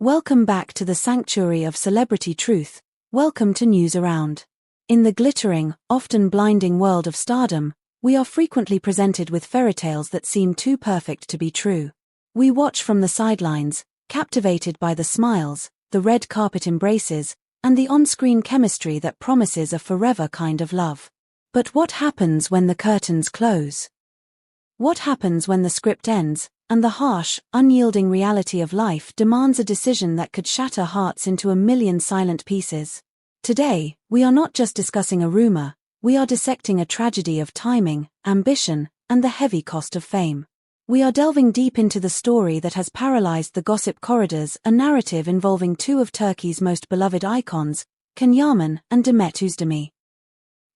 Welcome back to the sanctuary of celebrity truth. Welcome to News Around. In the glittering, often blinding world of stardom, we are frequently presented with fairy tales that seem too perfect to be true. We watch from the sidelines, captivated by the smiles, the red carpet embraces, and the on-screen chemistry that promises a forever kind of love. But what happens when the curtains close? What happens when the script ends, and the harsh, unyielding reality of life demands a decision that could shatter hearts into a million silent pieces? Today, we are not just discussing a rumor, we are dissecting a tragedy of timing, ambition, and the heavy cost of fame. We are delving deep into the story that has paralyzed the gossip corridors, a narrative involving two of Turkey's most beloved icons, Yaman and Demet Özdemir.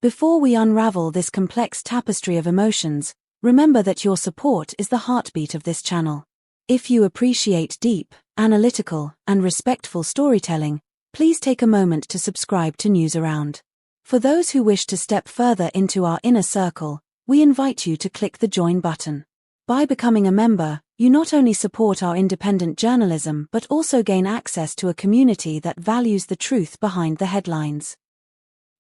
Before we unravel this complex tapestry of emotions, remember that your support is the heartbeat of this channel. If you appreciate deep, analytical, and respectful storytelling, please take a moment to subscribe to News Around. For those who wish to step further into our inner circle, we invite you to click the join button. By becoming a member, you not only support our independent journalism but also gain access to a community that values the truth behind the headlines.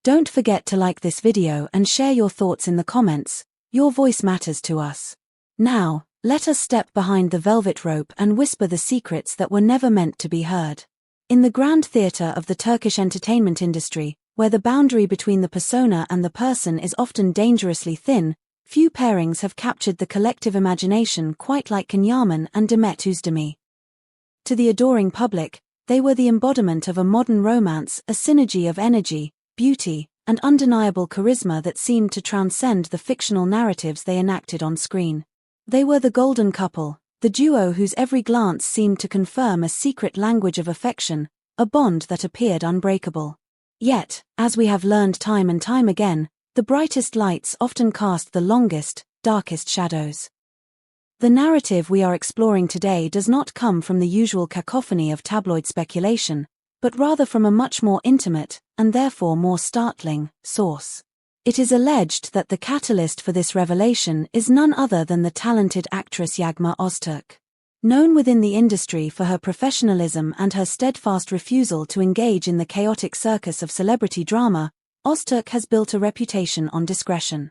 Don't forget to like this video and share your thoughts in the comments. Your voice matters to us. Now, let us step behind the velvet rope and whisper the secrets that were never meant to be heard. In the grand theatre of the Turkish entertainment industry, where the boundary between the persona and the person is often dangerously thin, few pairings have captured the collective imagination quite like Yaman and Demet Özdemir. To the adoring public, they were the embodiment of a modern romance, a synergy of energy, beauty, and undeniable charisma that seemed to transcend the fictional narratives they enacted on screen. They were the golden couple, the duo whose every glance seemed to confirm a secret language of affection, a bond that appeared unbreakable. Yet, as we have learned time and time again, the brightest lights often cast the longest, darkest shadows. The narrative we are exploring today does not come from the usual cacophony of tabloid speculation, but rather from a much more intimate, and therefore more startling, source. It is alleged that the catalyst for this revelation is none other than the talented actress Yaman Öztürk. Known within the industry for her professionalism and her steadfast refusal to engage in the chaotic circus of celebrity drama, Öztürk has built a reputation on discretion.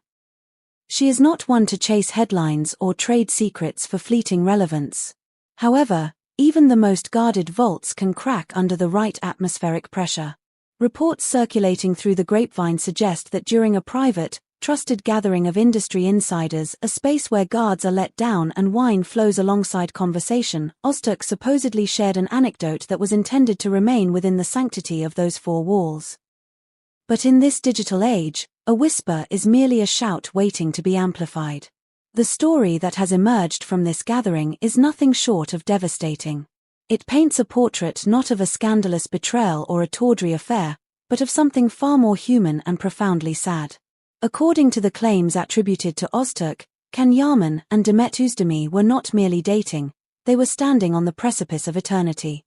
She is not one to chase headlines or trade secrets for fleeting relevance. However, even the most guarded vaults can crack under the right atmospheric pressure. Reports circulating through the grapevine suggest that during a private, trusted gathering of industry insiders, a space where guards are let down and wine flows alongside conversation, Öztürk supposedly shared an anecdote that was intended to remain within the sanctity of those four walls. But in this digital age, a whisper is merely a shout waiting to be amplified. The story that has emerged from this gathering is nothing short of devastating. It paints a portrait not of a scandalous betrayal or a tawdry affair, but of something far more human and profoundly sad. According to the claims attributed to Öztürk, Yaman and Demet Özdemir were not merely dating, they were standing on the precipice of eternity.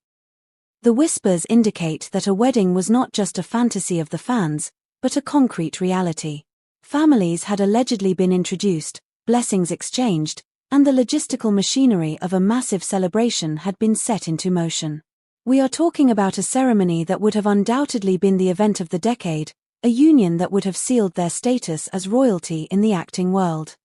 The whispers indicate that a wedding was not just a fantasy of the fans, but a concrete reality. Families had allegedly been introduced, blessings exchanged, and the logistical machinery of a massive celebration had been set into motion. We are talking about a ceremony that would have undoubtedly been the event of the decade, a union that would have sealed their status as royalty in the acting world.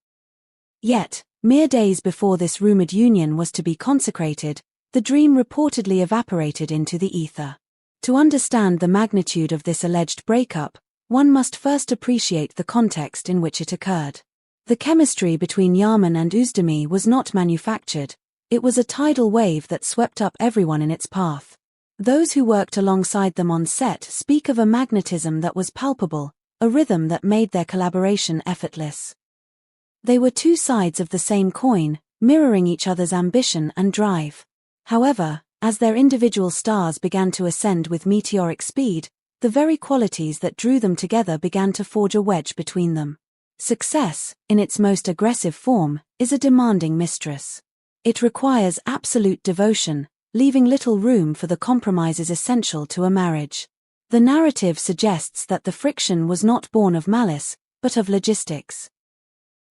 Yet, mere days before this rumored union was to be consecrated, the dream reportedly evaporated into the ether. To understand the magnitude of this alleged breakup, one must first appreciate the context in which it occurred. The chemistry between Yaman and Özdemir was not manufactured, it was a tidal wave that swept up everyone in its path. Those who worked alongside them on set speak of a magnetism that was palpable, a rhythm that made their collaboration effortless. They were two sides of the same coin, mirroring each other's ambition and drive. However, as their individual stars began to ascend with meteoric speed, the very qualities that drew them together began to forge a wedge between them. Success, in its most aggressive form, is a demanding mistress. It requires absolute devotion, leaving little room for the compromises essential to a marriage. The narrative suggests that the friction was not born of malice, but of logistics.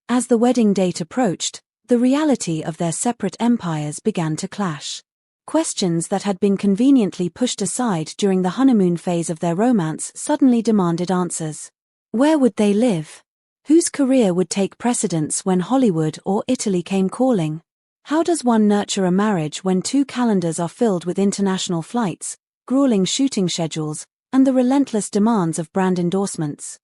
As the wedding date approached, the reality of their separate empires began to clash. Questions that had been conveniently pushed aside during the honeymoon phase of their romance suddenly demanded answers. Where would they live? Whose career would take precedence when Hollywood or Italy came calling? How does one nurture a marriage when two calendars are filled with international flights, grueling shooting schedules, and the relentless demands of brand endorsements?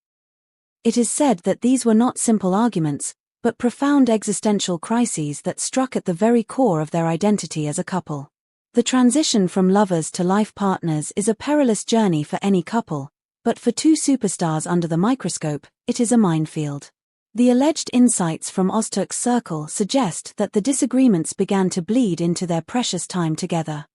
It is said that these were not simple arguments, but profound existential crises that struck at the very core of their identity as a couple. The transition from lovers to life partners is a perilous journey for any couple, but for two superstars under the microscope, it is a minefield. The alleged insights from Öztürk's circle suggest that the disagreements began to bleed into their precious time together.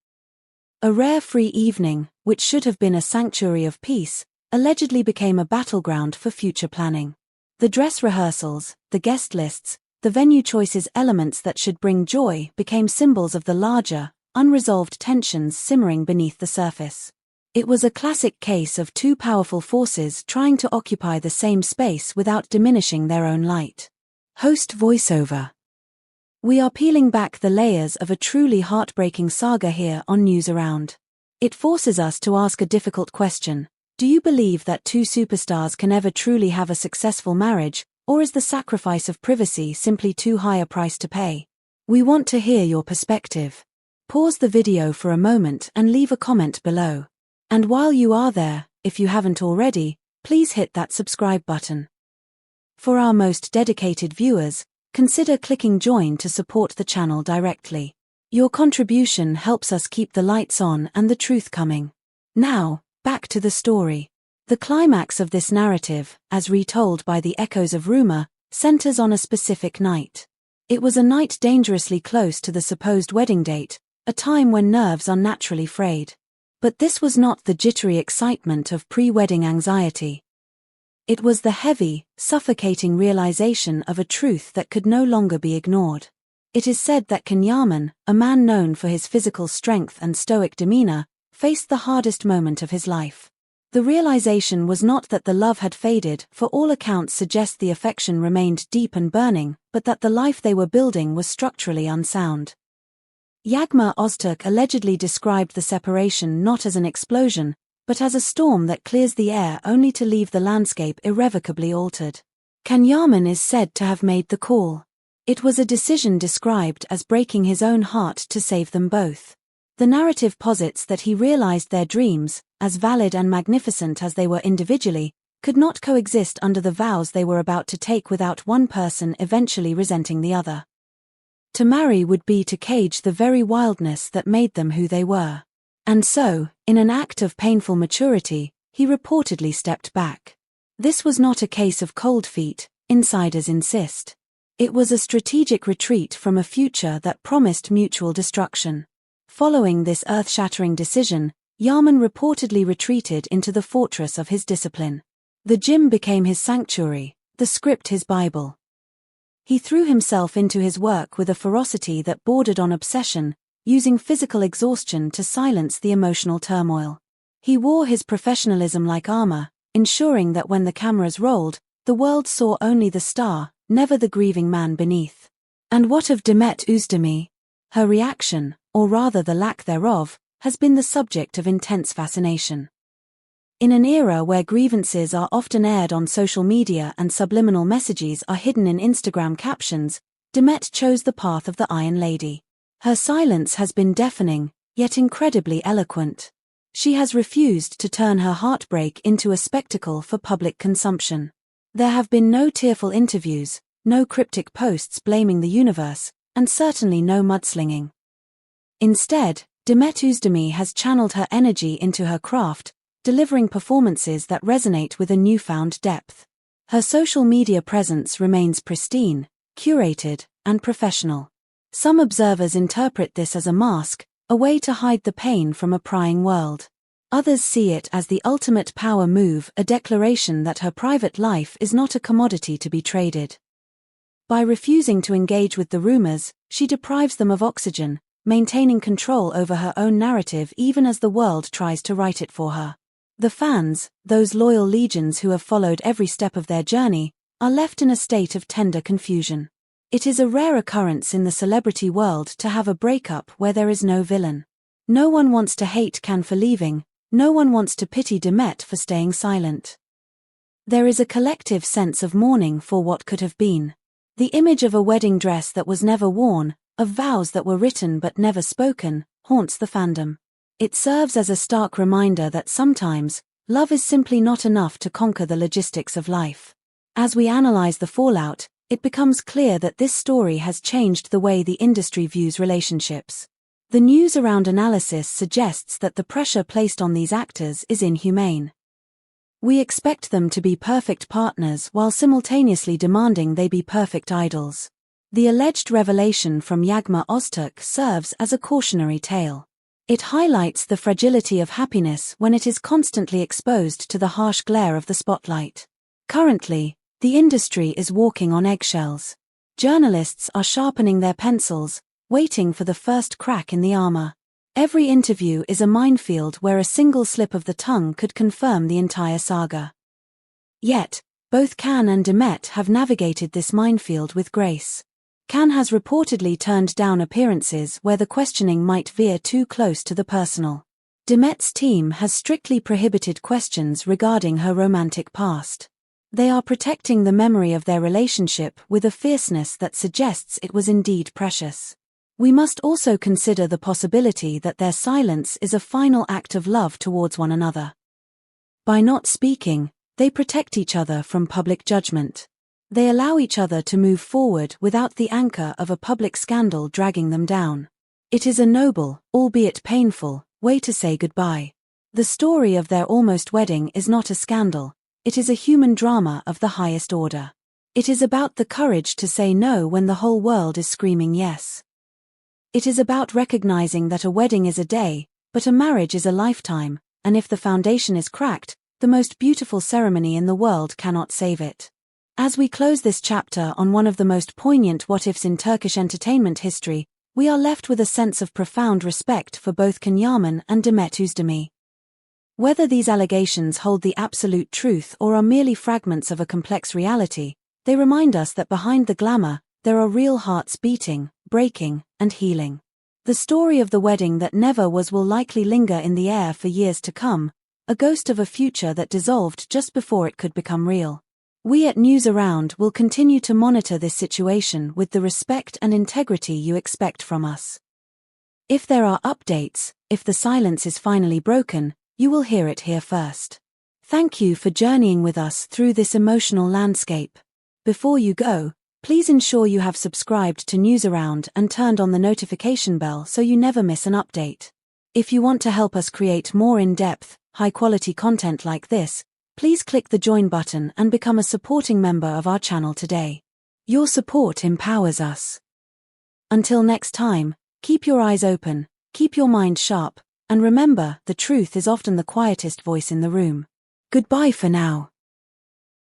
A rare free evening, which should have been a sanctuary of peace, allegedly became a battleground for future planning. The dress rehearsals, the guest lists, the venue choices, elements that should bring joy, became symbols of the larger, unresolved tensions simmering beneath the surface. It was a classic case of two powerful forces trying to occupy the same space without diminishing their own light. Host voiceover. We are peeling back the layers of a truly heartbreaking saga here on News Around. It forces us to ask a difficult question. Do you believe that two superstars can ever truly have a successful marriage, or is the sacrifice of privacy simply too high a price to pay? We want to hear your perspective. Pause the video for a moment and leave a comment below. And while you are there, if you haven't already, please hit that subscribe button. For our most dedicated viewers, consider clicking join to support the channel directly. Your contribution helps us keep the lights on and the truth coming. Now, back to the story. The climax of this narrative, as retold by the echoes of rumor, centers on a specific night. It was a night dangerously close to the supposed wedding date, a time when nerves are naturally frayed. But this was not the jittery excitement of pre-wedding anxiety. It was the heavy, suffocating realization of a truth that could no longer be ignored. It is said that Yaman, a man known for his physical strength and stoic demeanor, faced the hardest moment of his life. The realization was not that the love had faded, for all accounts suggest the affection remained deep and burning, but that the life they were building was structurally unsound. Yaman Öztürk allegedly described the separation not as an explosion, but as a storm that clears the air only to leave the landscape irrevocably altered. Yaman is said to have made the call. It was a decision described as breaking his own heart to save them both. The narrative posits that he realized their dreams, as valid and magnificent as they were individually, could not coexist under the vows they were about to take without one person eventually resenting the other. To marry would be to cage the very wildness that made them who they were. And so, in an act of painful maturity, he reportedly stepped back. This was not a case of cold feet, insiders insist. It was a strategic retreat from a future that promised mutual destruction. Following this earth-shattering decision, Yaman reportedly retreated into the fortress of his discipline. The gym became his sanctuary, the script his Bible. He threw himself into his work with a ferocity that bordered on obsession, using physical exhaustion to silence the emotional turmoil. He wore his professionalism like armor, ensuring that when the cameras rolled, the world saw only the star, never the grieving man beneath. And what of Demet Özdemir? Her reaction, or rather the lack thereof, has been the subject of intense fascination. In an era where grievances are often aired on social media and subliminal messages are hidden in Instagram captions, Demet chose the path of the Iron Lady. Her silence has been deafening, yet incredibly eloquent. She has refused to turn her heartbreak into a spectacle for public consumption. There have been no tearful interviews, no cryptic posts blaming the universe, and certainly no mudslinging. Instead, Demet Özdemir has channeled her energy into her craft, delivering performances that resonate with a newfound depth. Her social media presence remains pristine, curated, and professional. Some observers interpret this as a mask, a way to hide the pain from a prying world. Others see it as the ultimate power move, a declaration that her private life is not a commodity to be traded. By refusing to engage with the rumors, she deprives them of oxygen, maintaining control over her own narrative even as the world tries to write it for her. The fans, those loyal legions who have followed every step of their journey, are left in a state of tender confusion. It is a rare occurrence in the celebrity world to have a breakup where there is no villain. No one wants to hate Can for leaving, no one wants to pity Demet for staying silent. There is a collective sense of mourning for what could have been. The image of a wedding dress that was never worn, of vows that were written but never spoken, haunts the fandom. It serves as a stark reminder that sometimes, love is simply not enough to conquer the logistics of life. As we analyze the fallout, it becomes clear that this story has changed the way the industry views relationships. The news around analysis suggests that the pressure placed on these actors is inhumane. We expect them to be perfect partners while simultaneously demanding they be perfect idols. The alleged revelation from Yaman and Demet serves as a cautionary tale. It highlights the fragility of happiness when it is constantly exposed to the harsh glare of the spotlight. Currently, the industry is walking on eggshells. Journalists are sharpening their pencils, waiting for the first crack in the armor. Every interview is a minefield where a single slip of the tongue could confirm the entire saga. Yet, both Can and Demet have navigated this minefield with grace. Can has reportedly turned down appearances where the questioning might veer too close to the personal. Demet's team has strictly prohibited questions regarding her romantic past. They are protecting the memory of their relationship with a fierceness that suggests it was indeed precious. We must also consider the possibility that their silence is a final act of love towards one another. By not speaking, they protect each other from public judgment. They allow each other to move forward without the anchor of a public scandal dragging them down. It is a noble, albeit painful, way to say goodbye. The story of their almost wedding is not a scandal, it is a human drama of the highest order. It is about the courage to say no when the whole world is screaming yes. It is about recognizing that a wedding is a day, but a marriage is a lifetime, and if the foundation is cracked, the most beautiful ceremony in the world cannot save it. As we close this chapter on one of the most poignant what-ifs in Turkish entertainment history, we are left with a sense of profound respect for both Yaman and Demet Özdemir. Whether these allegations hold the absolute truth or are merely fragments of a complex reality, they remind us that behind the glamour, there are real hearts beating, breaking, and healing. The story of the wedding that never was will likely linger in the air for years to come, a ghost of a future that dissolved just before it could become real. We at News Around will continue to monitor this situation with the respect and integrity you expect from us. If there are updates, if the silence is finally broken, you will hear it here first. Thank you for journeying with us through this emotional landscape. Before you go, please ensure you have subscribed to News Around and turned on the notification bell so you never miss an update. If you want to help us create more in-depth, high-quality content like this, please click the join button and become a supporting member of our channel today. Your support empowers us. Until next time, keep your eyes open, keep your mind sharp, and remember, the truth is often the quietest voice in the room. Goodbye for now.